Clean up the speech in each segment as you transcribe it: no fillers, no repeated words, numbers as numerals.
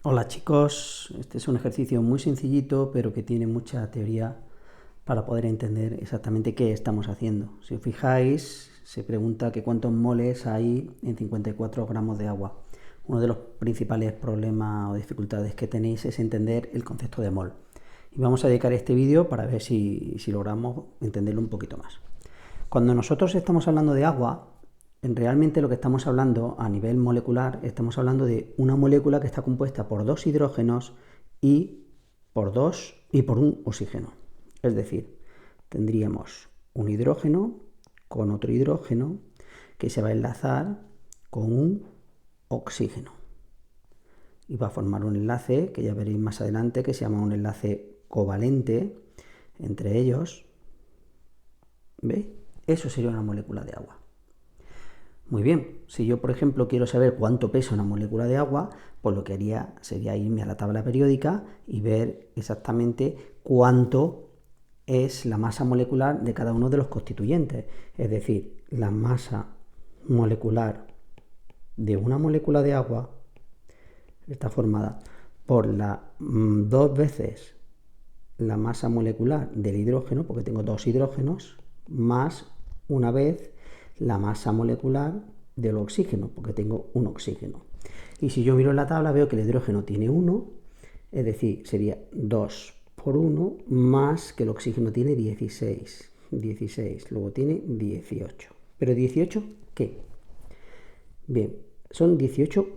Hola chicos, este es un ejercicio muy sencillito pero que tiene mucha teoría para poder entender exactamente qué estamos haciendo. Si os fijáis, se pregunta que cuántos moles hay en 54 gramos de agua. Uno de los principales problemas o dificultades que tenéis es entender el concepto de mol. Y vamos a dedicar este vídeo para ver si logramos entenderlo un poquito más. Cuando nosotros estamos hablando de agua, realmente lo que estamos hablando a nivel molecular, estamos hablando de una molécula que está compuesta por dos hidrógenos y por un oxígeno. Es decir, tendríamos un hidrógeno con otro hidrógeno que se va a enlazar con un oxígeno. Y va a formar un enlace que ya veréis más adelante que se llama un enlace covalente entre ellos. ¿Veis? Eso sería una molécula de agua. Muy bien, si yo por ejemplo quiero saber cuánto pesa una molécula de agua, pues lo que haría sería irme a la tabla periódica y ver exactamente cuánto es la masa molecular de cada uno de los constituyentes. Es decir, la masa molecular de una molécula de agua está formada por dos veces la masa molecular del hidrógeno, porque tengo dos hidrógenos, más una vez la masa molecular del oxígeno, porque tengo un oxígeno. Y si yo miro en la tabla veo que el hidrógeno tiene 1, es decir, sería 2 por 1 más que el oxígeno tiene 16. 16, luego tiene 18. ¿Pero 18 qué? Bien, son 18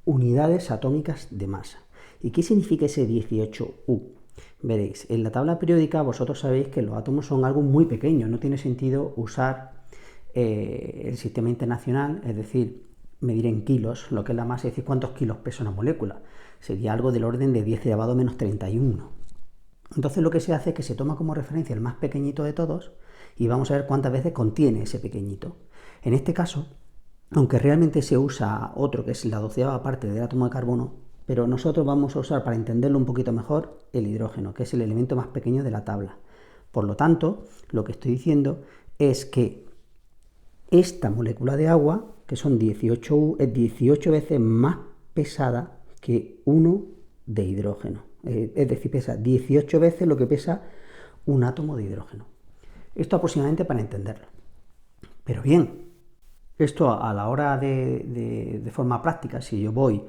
unidades atómicas de masa. ¿Y qué significa ese 18U? Veréis, en la tabla periódica vosotros sabéis que los átomos son algo muy pequeño, no tiene sentido usar el sistema internacional, es decir, medir en kilos lo que es la masa, es decir, cuántos kilos pesa una molécula. Sería algo del orden de 10 elevado a menos 31. Entonces lo que se hace es que se toma como referencia el más pequeñito de todos y vamos a ver cuántas veces contiene ese pequeñito. En este caso, aunque realmente se usa otro que es la 12ª parte del átomo de carbono, pero nosotros vamos a usar para entenderlo un poquito mejor el hidrógeno, que es el elemento más pequeño de la tabla. Por lo tanto, lo que estoy diciendo es que esta molécula de agua, que son 18U, es 18 veces más pesada que 1 de hidrógeno. Es decir, pesa 18 veces lo que pesa un átomo de hidrógeno. Esto aproximadamente para entenderlo. Pero bien, esto a la hora de forma práctica, si yo voy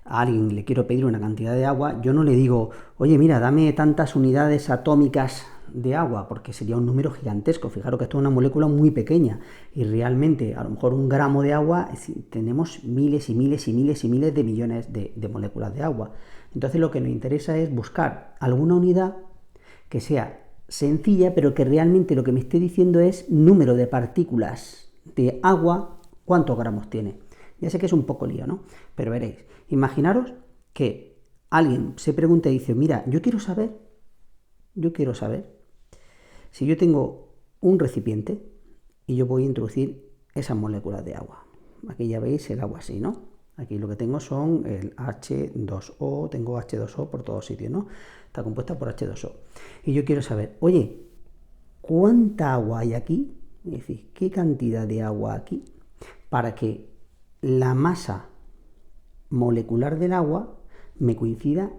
a alguien y le quiero pedir una cantidad de agua, yo no le digo, oye, mira, dame tantas unidades atómicas de agua, porque sería un número gigantesco. Fijaros que esto es una molécula muy pequeña y realmente a lo mejor un gramo de agua tenemos miles y miles y miles y miles de millones de moléculas de agua. Entonces lo que nos interesa es buscar alguna unidad que sea sencilla, pero que realmente lo que me esté diciendo es número de partículas de agua, cuántos gramos tiene. Ya sé que es un poco lío, ¿no? Pero veréis, imaginaros que alguien se pregunta y dice, mira, yo quiero saber si yo tengo un recipiente y yo voy a introducir esas moléculas de agua. Aquí ya veis el agua así, ¿no? Aquí lo que tengo son el H2O, tengo H2O por todos sitios, ¿no? Está compuesta por H2O. Y yo quiero saber, oye, ¿cuánta agua hay aquí? Es decir, ¿qué cantidad de agua aquí? Para que la masa molecular del agua me coincida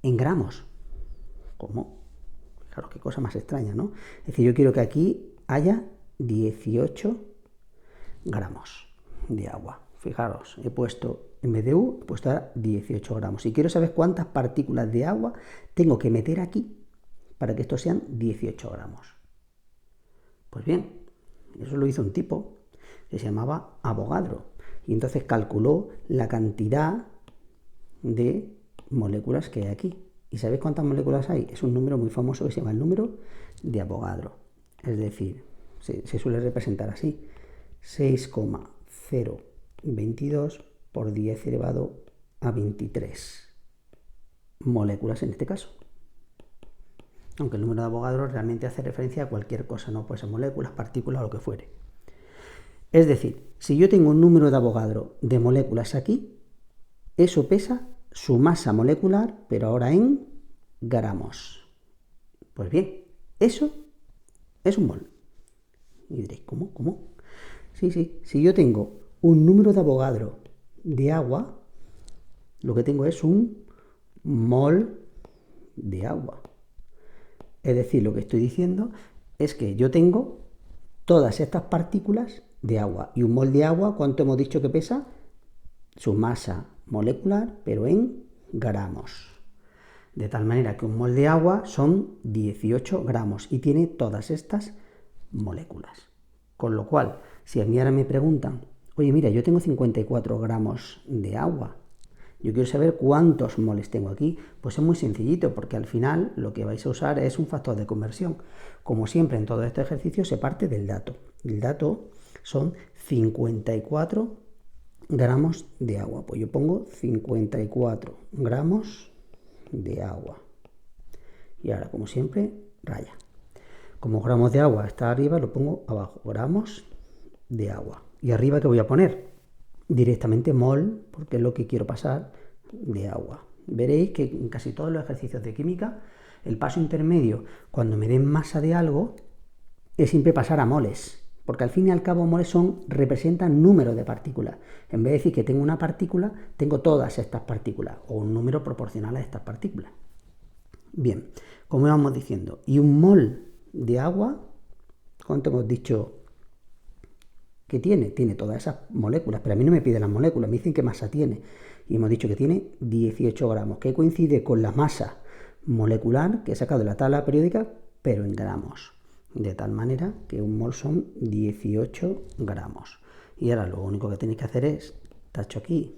en gramos. ¿Cómo? Claro, qué cosa más extraña, ¿no? Es decir, yo quiero que aquí haya 18 gramos de agua. Fijaros, he puesto, en vez de U, he puesto ahora 18 gramos. Y quiero saber cuántas partículas de agua tengo que meter aquí para que estos sean 18 gramos. Pues bien, eso lo hizo un tipo que se llamaba Avogadro. Y entonces calculó la cantidad de moléculas que hay aquí. ¿Y sabéis cuántas moléculas hay? Es un número muy famoso que se llama el número de Avogadro. Es decir, se suele representar así. 6,022 por 10 elevado a 23 moléculas en este caso. Aunque el número de Avogadro realmente hace referencia a cualquier cosa, no puede ser moléculas, partículas o lo que fuere. Es decir, si yo tengo un número de Avogadro de moléculas aquí, eso pesa su masa molecular, pero ahora en gramos. Pues bien, eso es un mol. Y diréis, ¿cómo? Sí, si yo tengo un número de Avogadro de agua, lo que tengo es un mol de agua. Es decir, lo que estoy diciendo es que yo tengo todas estas partículas de agua. Y un mol de agua, ¿cuánto hemos dicho que pesa? Su masa molecular, pero en gramos. De tal manera que un mol de agua son 18 gramos y tiene todas estas moléculas. Con lo cual, si a mí ahora me preguntan, oye, mira, yo tengo 54 gramos de agua, yo quiero saber cuántos moles tengo aquí, pues es muy sencillito, porque al final lo que vais a usar es un factor de conversión. Como siempre en todo este ejercicio se parte del dato. El dato son 54 gramos de agua. Pues yo pongo 54 gramos de agua. Y ahora, como siempre, raya. Como gramos de agua está arriba, lo pongo abajo. Gramos de agua. ¿Y arriba qué voy a poner? Directamente mol, porque es lo que quiero pasar, de agua. Veréis que en casi todos los ejercicios de química, el paso intermedio, cuando me den masa de algo, es siempre pasar a moles. Porque al fin y al cabo moles representan números de partículas. En vez de decir que tengo una partícula, tengo todas estas partículas, o un número proporcional a estas partículas. Bien, como íbamos diciendo, y un mol de agua, ¿cuánto hemos dicho que tiene? Tiene todas esas moléculas, pero a mí no me pide las moléculas, me dicen qué masa tiene. Y hemos dicho que tiene 18 gramos, que coincide con la masa molecular que he sacado de la tabla periódica, pero en gramos. De tal manera que un mol son 18 gramos. Y ahora lo único que tenéis que hacer es tacho aquí,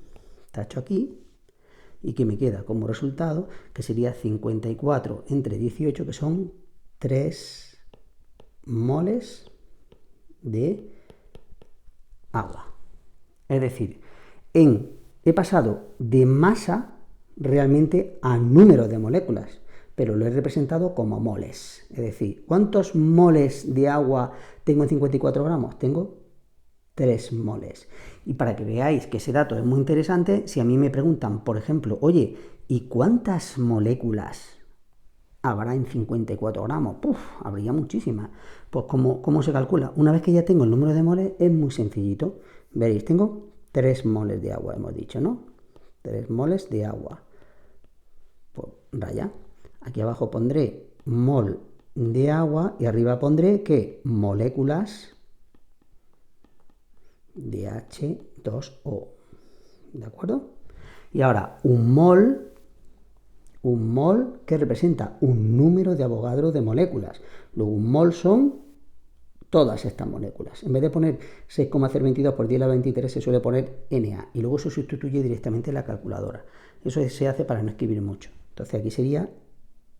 y que me queda como resultado que sería 54 entre 18, que son 3 moles de agua. Es decir, he pasado de masa realmente a número de moléculas, pero lo he representado como moles. Es decir, ¿cuántos moles de agua tengo en 54 gramos? Tengo 3 moles. Y para que veáis que ese dato es muy interesante, si a mí me preguntan, por ejemplo, oye, ¿y cuántas moléculas habrá en 54 gramos? Habría muchísimas. Pues ¿cómo se calcula? Una vez que ya tengo el número de moles, es muy sencillito. Veréis, tengo 3 moles de agua, hemos dicho, ¿no? 3 moles de agua. Pues raya. Aquí abajo pondré mol de agua y arriba pondré, ¿qué? Moléculas de H2O. ¿De acuerdo? Y ahora, un mol que representa un número de Avogadro de moléculas. Luego, un mol son todas estas moléculas. En vez de poner 6,022 por 10 a la 23, se suele poner Na. Y luego se sustituye directamente en la calculadora. Eso se hace para no escribir mucho. Entonces, aquí sería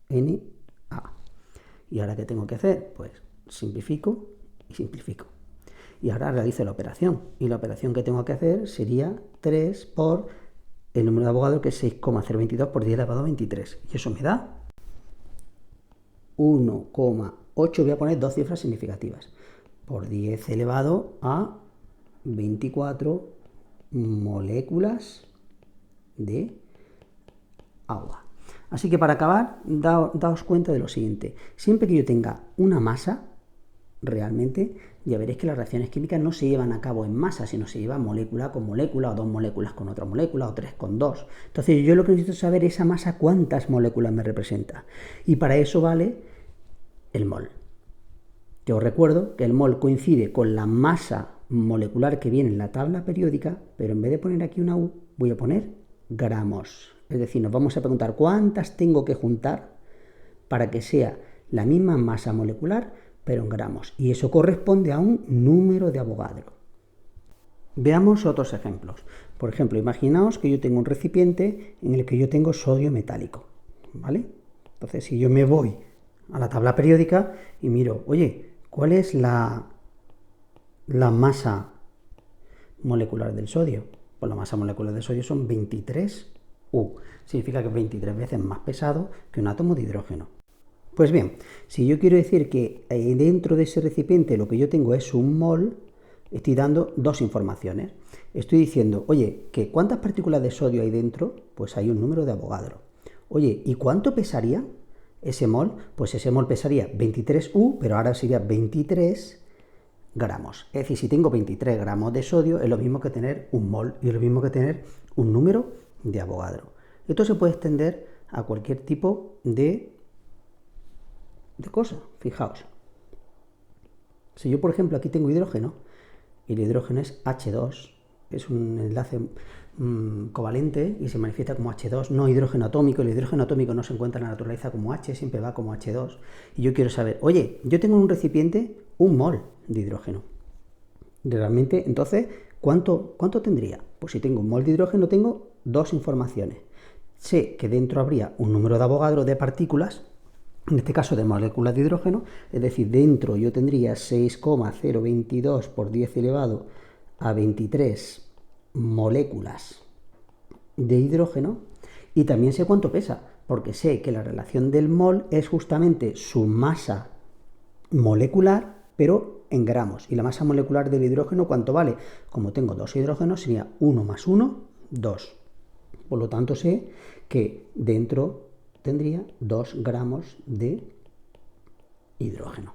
Na. ¿Y ahora qué tengo que hacer? Pues simplifico y simplifico. Y ahora realizo la operación. Y la operación que tengo que hacer sería 3 por el número de Avogadro, que es 6,022 por 10 elevado a 23. Y eso me da 1,8. Voy a poner dos cifras significativas. Por 10 elevado a 24 moléculas de agua. Así que para acabar, daos cuenta de lo siguiente. Siempre que yo tenga una masa, realmente ya veréis que las reacciones químicas no se llevan a cabo en masa, sino se llevan molécula con molécula, o dos moléculas con otra molécula, o tres con dos. Entonces yo lo que necesito saber es esa masa cuántas moléculas me representa. Y para eso vale el mol. Yo os recuerdo que el mol coincide con la masa molecular que viene en la tabla periódica, pero en vez de poner aquí una U, voy a poner gramos. Es decir, nos vamos a preguntar cuántas tengo que juntar para que sea la misma masa molecular, pero en gramos. Y eso corresponde a un número de Avogadro. Veamos otros ejemplos. Por ejemplo, imaginaos que yo tengo un recipiente en el que yo tengo sodio metálico, ¿vale? Entonces, si yo me voy a la tabla periódica y miro, oye, ¿cuál es la masa molecular del sodio? Pues la masa molecular del sodio son 23U. Significa que es 23 veces más pesado que un átomo de hidrógeno. Pues bien, si yo quiero decir que dentro de ese recipiente lo que yo tengo es un mol, estoy dando dos informaciones. Estoy diciendo, oye, ¿que cuántas partículas de sodio hay dentro? Pues hay un número de Avogadro. Oye, ¿y cuánto pesaría ese mol? Pues ese mol pesaría 23U, pero ahora sería 23 gramos. Es decir, si tengo 23 gramos de sodio, es lo mismo que tener un mol y es lo mismo que tener un número de Avogadro. Esto se puede extender a cualquier tipo de cosa. Fijaos. Si yo, por ejemplo, aquí tengo hidrógeno, y el hidrógeno es H2, es un enlace covalente y se manifiesta como H2, no hidrógeno atómico. El hidrógeno atómico no se encuentra en la naturaleza como H, siempre va como H2. Y yo quiero saber, oye, yo tengo en un recipiente 1 mol de hidrógeno. Realmente, entonces, ¿cuánto tendría? Pues si tengo 1 mol de hidrógeno, tengo dos informaciones. Sé que dentro habría un número de Avogadro de partículas, en este caso de moléculas de hidrógeno, es decir, dentro yo tendría 6,022 por 10 elevado a 23 moléculas de hidrógeno, y también sé cuánto pesa, porque sé que la relación del mol es justamente su masa molecular, pero en gramos. Y la masa molecular del hidrógeno, ¿cuánto vale? Como tengo dos hidrógenos, sería 1 más 1, 2. Por lo tanto, sé que dentro tendría 2 gramos de hidrógeno.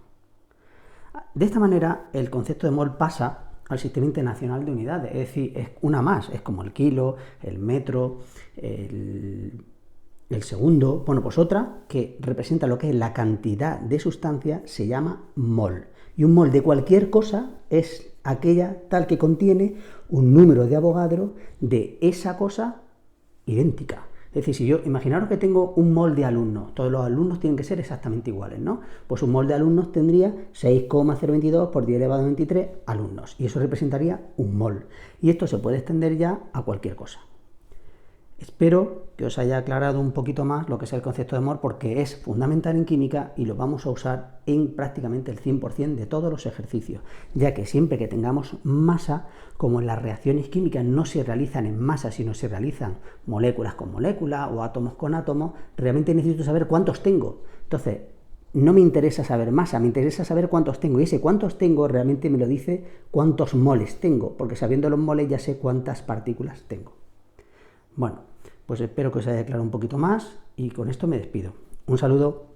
De esta manera, el concepto de mol pasa al Sistema Internacional de Unidades, es decir, es una más, es como el kilo, el metro, el segundo. Bueno, pues otra que representa lo que es la cantidad de sustancia se llama mol. Y un mol de cualquier cosa es aquella tal que contiene un número de Avogadro de esa cosa idéntica. Es decir, si yo, imaginaros que tengo un mol de alumnos, todos los alumnos tienen que ser exactamente iguales, ¿no? Pues un mol de alumnos tendría 6,022 por 10 elevado a 23 alumnos, y eso representaría un mol. Y esto se puede extender ya a cualquier cosa. Espero que os haya aclarado un poquito más lo que es el concepto de mol, porque es fundamental en química y lo vamos a usar en prácticamente el 100% de todos los ejercicios, ya que siempre que tengamos masa, como las reacciones químicas no se realizan en masa, sino se realizan moléculas con moléculas o átomos con átomos, realmente necesito saber cuántos tengo. Entonces, no me interesa saber masa, me interesa saber cuántos tengo, y ese cuántos tengo realmente me lo dice cuántos moles tengo, porque sabiendo los moles ya sé cuántas partículas tengo. Bueno, pues espero que os haya aclarado un poquito más y con esto me despido. Un saludo.